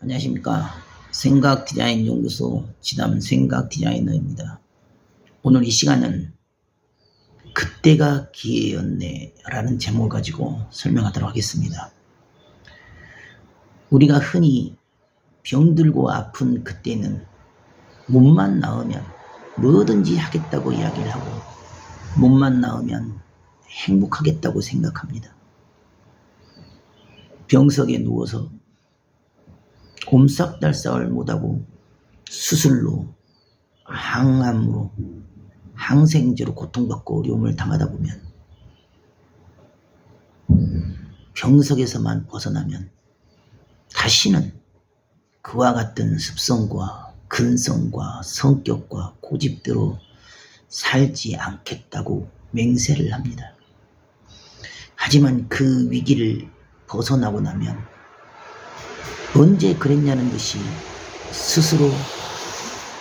안녕하십니까. 생각디자인연구소 지담 생각디자이너입니다. 오늘 이 시간은 그때가 기회였네 라는 제목을 가지고 설명하도록 하겠습니다. 우리가 흔히 병들고 아픈 그때는 몸만 나으면 뭐든지 하겠다고 이야기를 하고 몸만 나으면 행복하겠다고 생각합니다. 병석에 누워서 옴싹달싹을 못하고 수술로, 항암으로, 항생제로 고통받고 어려움을 당하다 보면 병석에서만 벗어나면 다시는 그와 같은 습성과 근성과 성격과 고집대로 살지 않겠다고 맹세를 합니다. 하지만 그 위기를 벗어나고 나면 언제 그랬냐는 듯이 스스로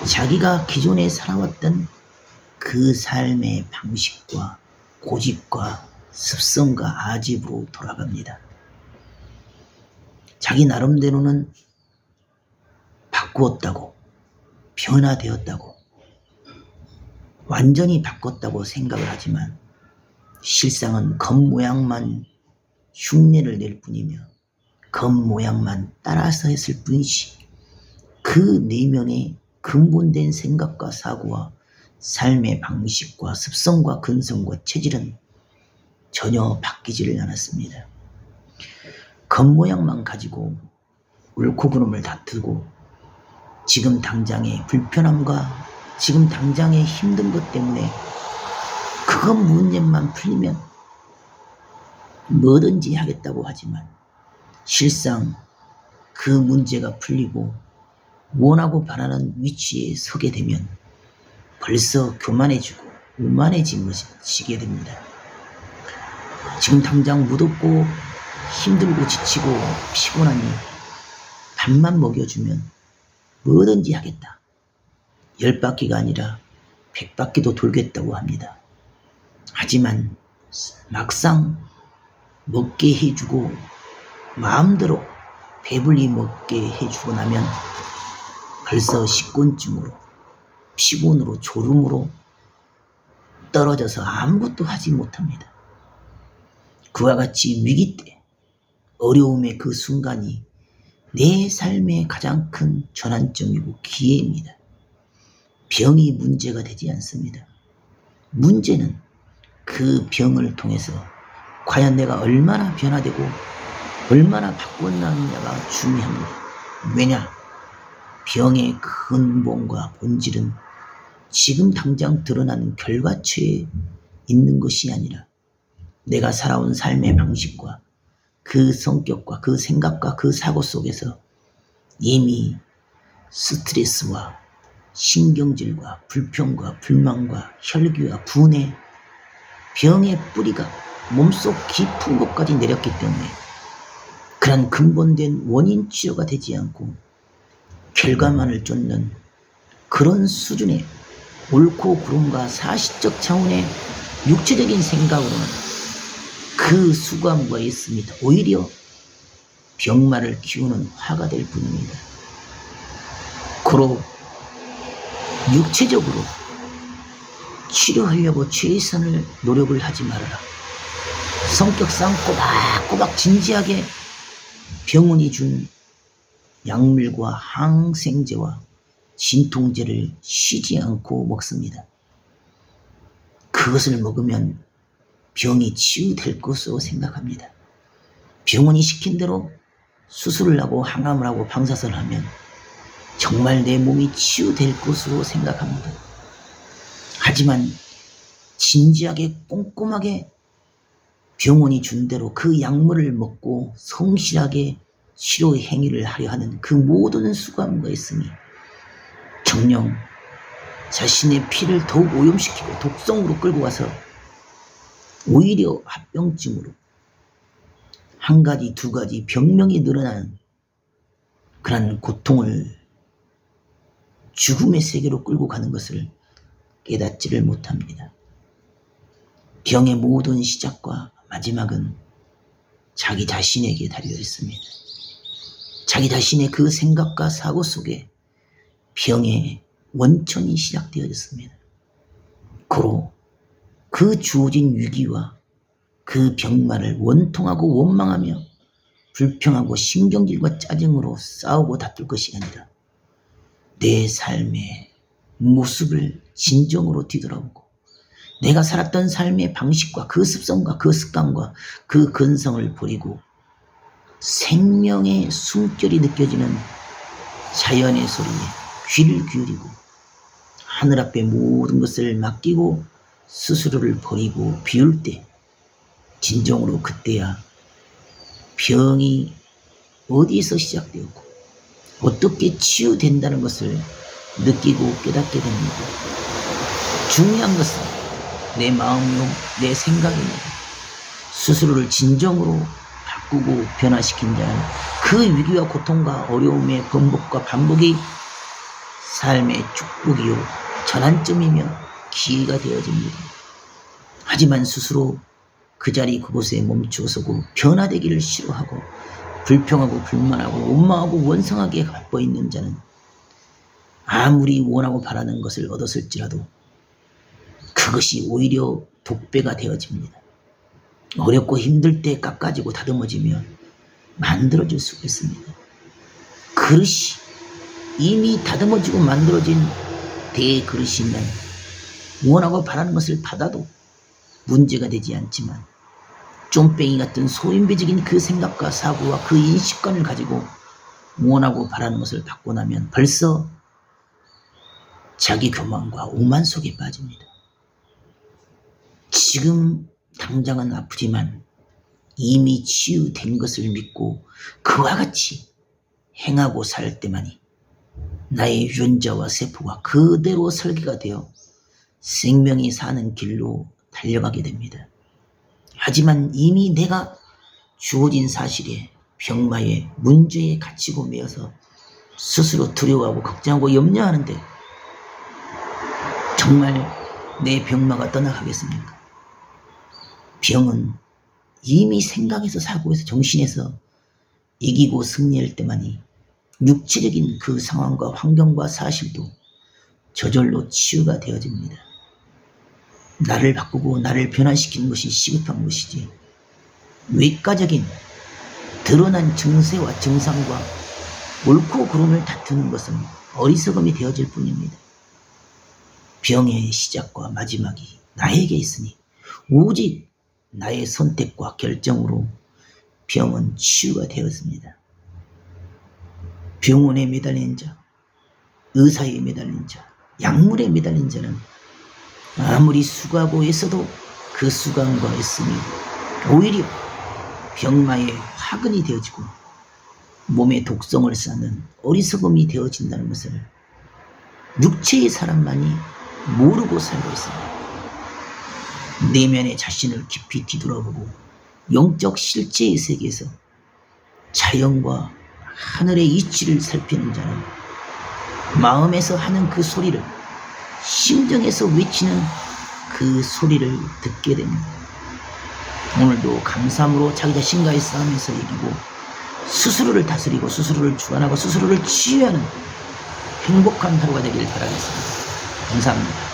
자기가 기존에 살아왔던 그 삶의 방식과 고집과 습성과 아집으로 돌아갑니다. 자기 나름대로는 바꾸었다고, 변화되었다고, 완전히 바꿨다고 생각을 하지만 실상은 겉모양만 흉내를 낼 뿐이며 겉모양만 따라서 했을 뿐이지 그 내면의 근본된 생각과 사고와 삶의 방식과 습성과 근성과 체질은 전혀 바뀌지를 않았습니다. 겉모양만 가지고 옳고 그름을 다투고 지금 당장의 불편함과 지금 당장의 힘든 것 때문에 그것 문제만 풀리면 뭐든지 하겠다고 하지만 실상 그 문제가 풀리고 원하고 바라는 위치에 서게 되면 벌써 교만해지고 오만해지게 됩니다. 지금 당장 무덥고 힘들고 지치고 피곤하니 밥만 먹여주면 뭐든지 하겠다. 10바퀴가 아니라 100바퀴도 돌겠다고 합니다. 하지만 막상 먹게 해주고 마음대로 배불리 먹게 해주고 나면 벌써 식곤증으로 피곤으로 졸음으로 떨어져서 아무것도 하지 못합니다. 그와 같이 위기 때 어려움의 그 순간이 내 삶의 가장 큰 전환점이고 기회입니다. 병이 문제가 되지 않습니다. 문제는 그 병을 통해서 과연 내가 얼마나 변화되고 얼마나 바꿨느냐가 중요합니다. 왜냐? 병의 근본과 본질은 지금 당장 드러나는 결과체에 있는 것이 아니라 내가 살아온 삶의 방식과 그 성격과 그 생각과 그 사고 속에서 이미 스트레스와 신경질과 불평과 불만과 혈기와 분해, 병의 뿌리가 몸속 깊은 곳까지 내렸기 때문에 그런 근본된 원인 치료가 되지 않고 결과만을 쫓는 그런 수준의 옳고 그름과 사실적 차원의 육체적인 생각으로는 그 수고함과 있음이 오히려 병마를 키우는 화가 될 뿐입니다. 고로 육체적으로 치료하려고 최선을 노력을 하지 말아라. 성격상 꼬박꼬박 진지하게 병원이 준 약물과 항생제와 진통제를 쉬지 않고 먹습니다. 그것을 먹으면 병이 치유될 것으로 생각합니다. 병원이 시킨 대로 수술을 하고 항암을 하고 방사선을 하면 정말 내 몸이 치유될 것으로 생각합니다. 하지만 진지하게 꼼꼼하게 병원이 준 대로 그 약물을 먹고 성실하게 치료 행위를 하려 하는 그 모든 수고함과 있음이 정녕 자신의 피를 더욱 오염시키고 독성으로 끌고 와서 오히려 합병증으로 한 가지 두 가지 병명이 늘어나는 그런 고통을 죽음의 세계로 끌고 가는 것을 깨닫지를 못합니다. 병의 모든 시작과 마지막은 자기 자신에게 달려 있습니다. 자기 자신의 그 생각과 사고 속에 병의 원천이 시작되어졌습니다. 고로 그 주어진 위기와 그 병만을 원통하고 원망하며 불평하고 신경질과 짜증으로 싸우고 다툴 것이 아니라 내 삶의 모습을 진정으로 뒤돌아보고 내가 살았던 삶의 방식과 그 습성과 그 습관과 그 근성을 버리고 생명의 숨결이 느껴지는 자연의 소리에 귀를 기울이고 하늘 앞에 모든 것을 맡기고 스스로를 버리고 비울 때 진정으로 그때야 병이 어디에서 시작되었고 어떻게 치유된다는 것을 느끼고 깨닫게 됩니다. 중요한 것은 내 마음이요 내 생각입니다. 스스로를 진정으로 바꾸고 변화시킨 자는 그 위기와 고통과 어려움의 번복과 반복이 삶의 축복이요 전환점이며 기회가 되어집니다. 하지만 스스로 그 자리 그곳에 멈추어서고 변화되기를 싫어하고 불평하고 불만하고 원망하고 원성하게 바빠 있는 자는 아무리 원하고 바라는 것을 얻었을지라도 그것이 오히려 독배가 되어집니다. 어렵고 힘들 때 깎아지고 다듬어지며 만들어질 수가 있습니다. 그릇이 이미 다듬어지고 만들어진 대그릇이면 원하고 바라는 것을 받아도 문제가 되지 않지만 쫌뺑이 같은 소인배적인 그 생각과 사고와 그 인식관을 가지고 원하고 바라는 것을 받고 나면 벌써 자기 교만과 오만 속에 빠집니다. 지금 당장은 아프지만 이미 치유된 것을 믿고 그와 같이 행하고 살 때만이 나의 유전자와 세포가 그대로 설계가 되어 생명이 사는 길로 달려가게 됩니다. 하지만 이미 내가 주어진 사실에 병마에 문제에 갇히고 매여서 스스로 두려워하고 걱정하고 염려하는데 정말 내 병마가 떠나가겠습니까? 병은 이미 생각에서 사고에서 정신에서 이기고 승리할 때만이 육체적인 그 상황과 환경과 사실도 저절로 치유가 되어집니다. 나를 바꾸고 나를 변화시키는 것이 시급한 것이지 외과적인 드러난 증세와 증상과 옳고 그름을 다투는 것은 어리석음이 되어질 뿐입니다. 병의 시작과 마지막이 나에게 있으니 오직 나의 선택과 결정으로 병은 치유가 되었습니다. 병원에 매달린 자, 의사에 매달린 자, 약물에 매달린 자는 아무리 수고하고 애써도 그 수고함과 애씀이 오히려 병마에 화근이 되어지고 몸에 독성을 쌓는 어리석음이 되어진다는 것을 육체의 사람만이 모르고 살고 있습니다. 내면의 자신을 깊이 뒤돌아보고 영적 실제의 세계에서 자연과 하늘의 이치를 살피는 자는 마음에서 하는 그 소리를 심정에서 외치는 그 소리를 듣게 됩니다. 오늘도 감사함으로 자기 자신과의 싸움에서 이기고 스스로를 다스리고 스스로를 주관하고 스스로를 치유하는 행복한 하루가 되기를 바라겠습니다. 감사합니다.